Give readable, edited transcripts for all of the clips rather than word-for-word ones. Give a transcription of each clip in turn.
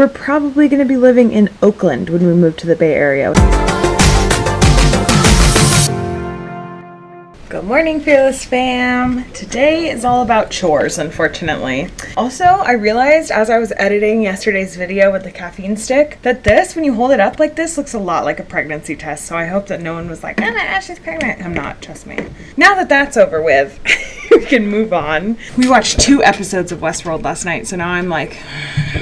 we're probably going to be living in Oakland when we move to the Bay Area. Good morning, Fearless fam. Today is all about chores, unfortunately. Also, I realized as I was editing yesterday's video with the caffeine stick that this, when you hold it up like this, looks a lot like a pregnancy test. So I hope that no one was like, she's pregnant. I'm not, trust me. Now that that's over with, we can move on. We watched 2 episodes of Westworld last night, so now I'm like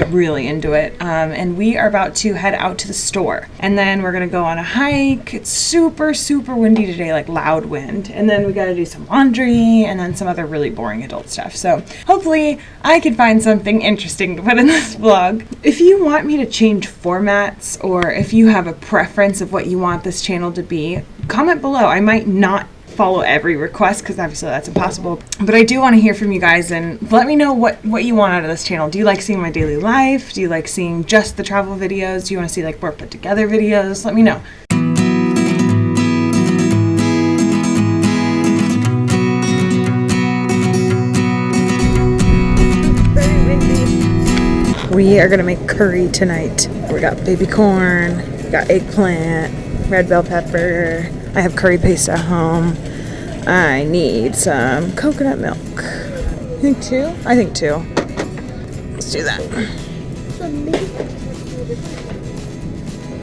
really into it. And we are about to head out to the store. And then we're gonna go on a hike. It's super, super windy today, like loud wind. And then we gotta do some laundry and then some other really boring adult stuff. So hopefully I can find something interesting to put in this vlog. If you want me to change formats, or if you have a preference of what you want this channel to be, comment below. I might not follow every request because obviously that's impossible, but I do want to hear from you guys and let me know what you want out of this channel. Do you like seeing my daily life? Do you like seeing just the travel videos? Do you want to see like more put together videos? Let me know. We are gonna make curry tonight. We got baby corn, we got eggplant, red bell pepper. I have curry paste at home. I need some coconut milk. You think 2? I think 2. Let's do that.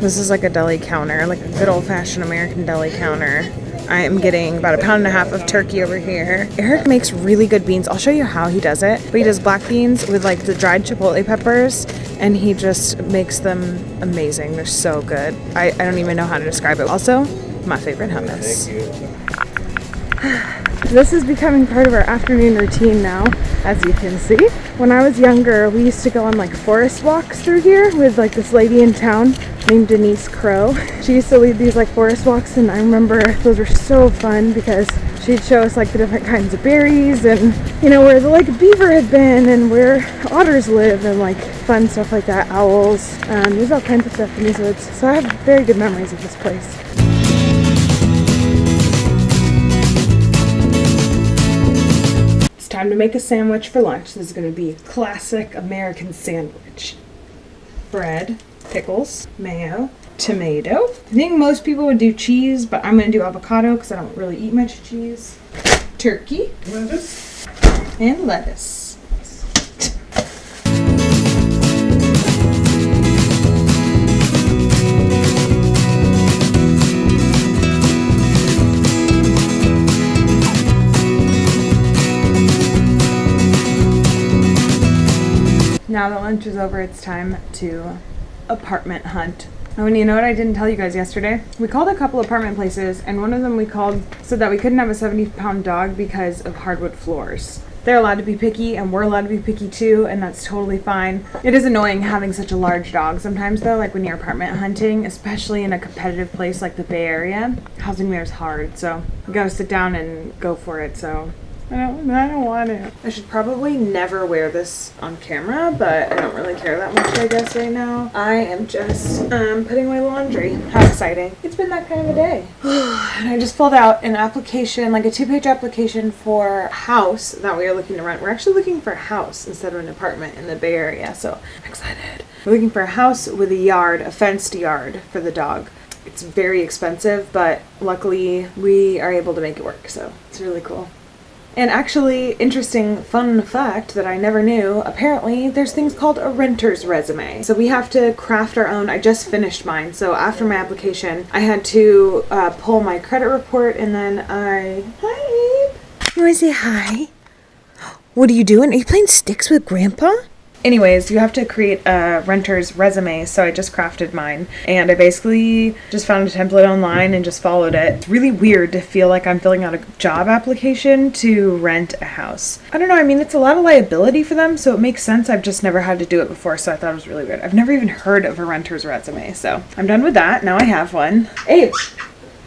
This is like a deli counter, like a good old-fashioned American deli counter. I am getting about 1.5 pounds of turkey over here. Eric makes really good beans. I'll show you how he does it. But he does black beans with like the dried chipotle peppers, and he just makes them amazing. They're so good. I don't even know how to describe it. Also, my favorite hummus. This is becoming part of our afternoon routine now, as you can see. When I was younger, we used to go on like forest walks through here with like this lady in town named Denise Crow. She used to lead these like forest walks, and I remember those were so fun because she'd show us like the different kinds of berries and, you know, where the like beaver had been and where otters live and like fun stuff like that, owls. There's all kinds of stuff in these woods. So I have very good memories of this place. Time to make a sandwich for lunch. This is going to be a classic American sandwich. Bread, pickles, mayo, tomato. I think most people would do cheese, but I'm going to do avocado because I don't really eat much cheese. Turkey. Lettuce. And lettuce. Now that lunch is over, it's time to apartment hunt. Oh, and you know what I didn't tell you guys yesterday? We called a couple apartment places, and one of them we called so that we couldn't have a 70-pound dog because of hardwood floors. They're allowed to be picky, and we're allowed to be picky too, and that's totally fine. It is annoying having such a large dog sometimes though, like when you're apartment hunting, especially in a competitive place like the Bay Area. Housing there is hard, so you gotta sit down and go for it, so I don't want it. I should probably never wear this on camera, but I don't really care that much, I guess, right now. I am just putting away laundry. How exciting. It's been that kind of a day. And I just filled out an application, like a 2-page application for a house that we are looking to rent. We're actually looking for a house instead of an apartment in the Bay Area, so I'm excited. We're looking for a house with a yard, a fenced yard for the dog. It's very expensive, but luckily we are able to make it work, so it's really cool. And actually, interesting fun fact that I never knew, apparently there's things called a renter's resume. So we have to craft our own. I just finished mine. So after my application, I had to pull my credit report, and then Hi, Abe. You want to say hi? What are you doing? Are you playing sticks with Grandpa? Anyways, you have to create a renter's resume, so I just crafted mine. And I basically just found a template online and just followed it. It's really weird to feel like I'm filling out a job application to rent a house. I don't know, I mean, it's a lot of liability for them, so it makes sense. I've just never had to do it before, so I thought it was really weird. I've never even heard of a renter's resume, so I'm done with that. Now I have one. Abe,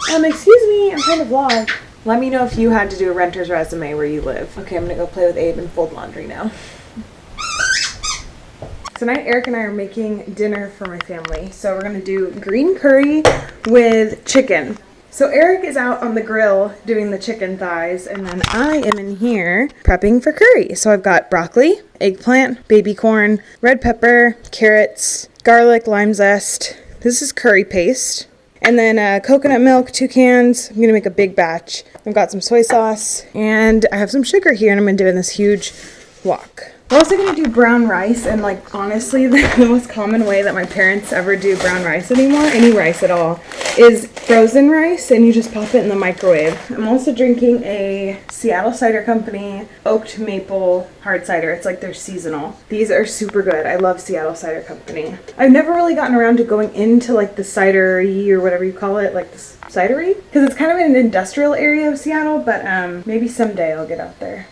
excuse me, I'm trying to vlog. Let me know if you had to do a renter's resume where you live. Okay, I'm gonna go play with Abe and fold laundry now. Tonight, Eric and I are making dinner for my family. So we're going to do green curry with chicken. So Eric is out on the grill doing the chicken thighs, and then I am in here prepping for curry. So I've got broccoli, eggplant, baby corn, red pepper, carrots, garlic, lime zest. This is curry paste. And then coconut milk, 2 cans. I'm gonna make a big batch. I've got some soy sauce, and I have some sugar here, and I'm gonna do it in this huge wok. We're also gonna do brown rice, and like honestly, the most common way that my parents ever do brown rice anymore, any rice at all, is frozen rice, and you just pop it in the microwave. I'm also drinking a Seattle Cider Company oaked maple hard cider. It's like they're seasonal. These are super good. I love Seattle Cider Company. I've never really gotten around to going into like the cidery or whatever you call it, like the cidery, because it's kind of in an industrial area of Seattle, but maybe someday I'll get out there.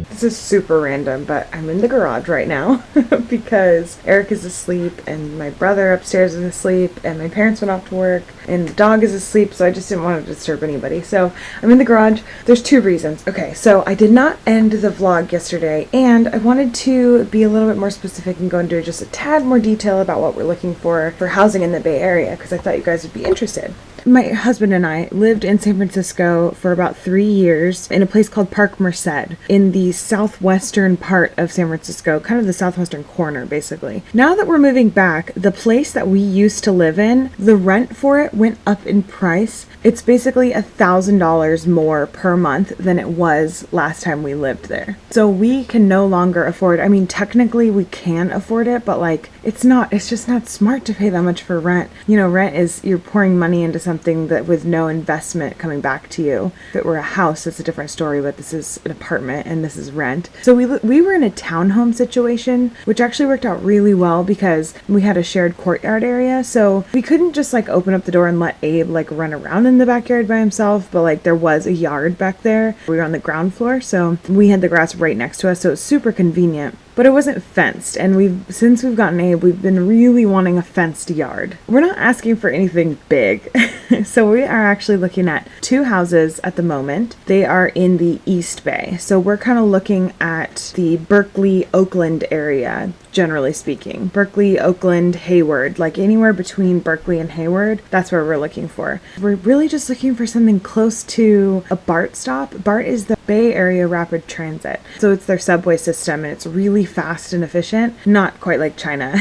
This is super random, but I'm in the garage right now because Eric is asleep and my brother upstairs is asleep and my parents went off to work and the dog is asleep, so I just didn't want to disturb anybody. So I'm in the garage. There's 2 reasons. Okay, so I did not end the vlog yesterday, and I wanted to be a little bit more specific and go into just a tad more detail about what we're looking for housing in the Bay Area, because I thought you guys would be interested. My husband and I lived in San Francisco for about 3 years in a place called Park Merced in the southwestern part of San Francisco, kind of the southwestern corner, basically. Now that we're moving back, the place that we used to live in, the rent for it went up in price. It's basically $1,000 more per month than it was last time we lived there. So we can no longer afford, I mean, technically we can afford it, but like, it's just not smart to pay that much for rent. You know, rent is, you're pouring money into something that with no investment coming back to you. If it were a house, it's a different story, but this is an apartment and this is rent. So we were in a townhome situation, which actually worked out really well because we had a shared courtyard area. So we couldn't just like open up the door and let Abe like run around in the backyard by himself, but like there was a yard back there. We were on the ground floor, so we had the grass right next to us, so it was super convenient. But it wasn't fenced, and since we've gotten Abe, we've been really wanting a fenced yard. We're not asking for anything big, so we are actually looking at 2 houses at the moment. They are in the East Bay, so we're kind of looking at the Berkeley, Oakland area, generally speaking. Berkeley, Oakland, Hayward, like anywhere between Berkeley and Hayward, that's where we're looking for. We're really just looking for something close to a BART stop. BART is the Bay Area Rapid Transit, so it's their subway system, and it's really fast and efficient. Not quite like China.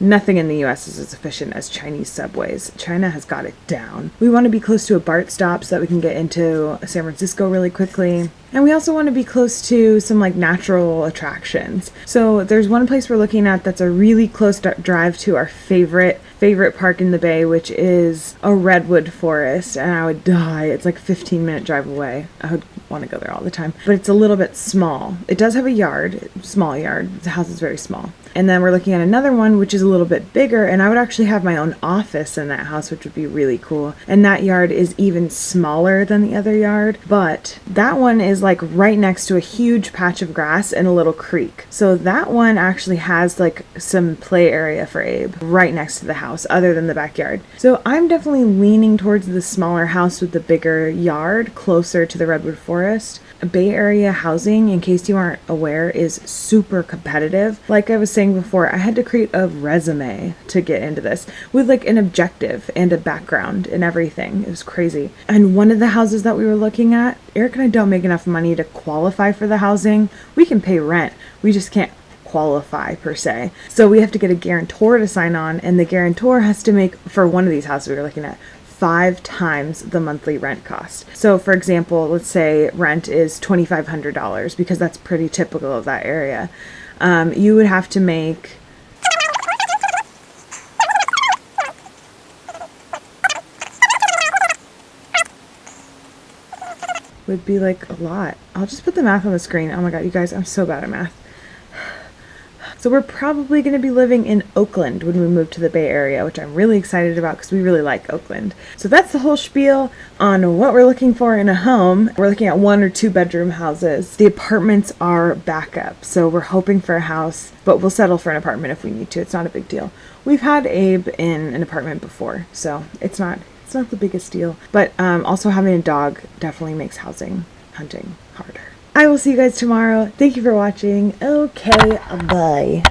Nothing in the US is as efficient as Chinese subways. China has got it down. We want to be close to a BART stop so that we can get into San Francisco really quickly. And we also want to be close to some like natural attractions. So there's one place we're looking at that's a really close drive to our favorite park in the Bay, which is a redwood forest, and I would die. It's like a 15-minute drive away. I would want to go there all the time, but it's a little bit small. It does have a yard, small yard. The house is very small. And then we're looking at another one which is a little bit bigger, and I would actually have my own office in that house, which would be really cool. And that yard is even smaller than the other yard, but that one is like right next to a huge patch of grass and a little creek. So that one actually has like some play area for Abe right next to the house other than the backyard. So I'm definitely leaning towards the smaller house with the bigger yard closer to the redwood forest. Bay Area housing, in case you aren't aware, is super competitive. Like I was saying before, I had to create a resume to get into this with like an objective and a background and everything. It was crazy. And one of the houses that we were looking at, Eric and I don't make enough money to qualify for the housing. We can pay rent. We just can't qualify per se. So we have to get a guarantor to sign on, and the guarantor has to make, for one of these houses we were looking at, 5 times the monthly rent cost. So for example, let's say rent is $2,500, because that's pretty typical of that area. You would have to make would be like a lot. I'll just put the math on the screen. Oh my god, you guys, I'm so bad at math. So we're probably going to be living in Oakland when we move to the Bay Area, which I'm really excited about because we really like Oakland. So that's the whole spiel on what we're looking for in a home. We're looking at 1 or 2 bedroom houses. The apartments are backup, so we're hoping for a house, but we'll settle for an apartment if we need to. It's not a big deal. We've had Abe in an apartment before, so it's not It's not the biggest deal. But also having a dog definitely makes hunting harder. I will see you guys tomorrow. Thank you for watching. Okay, bye.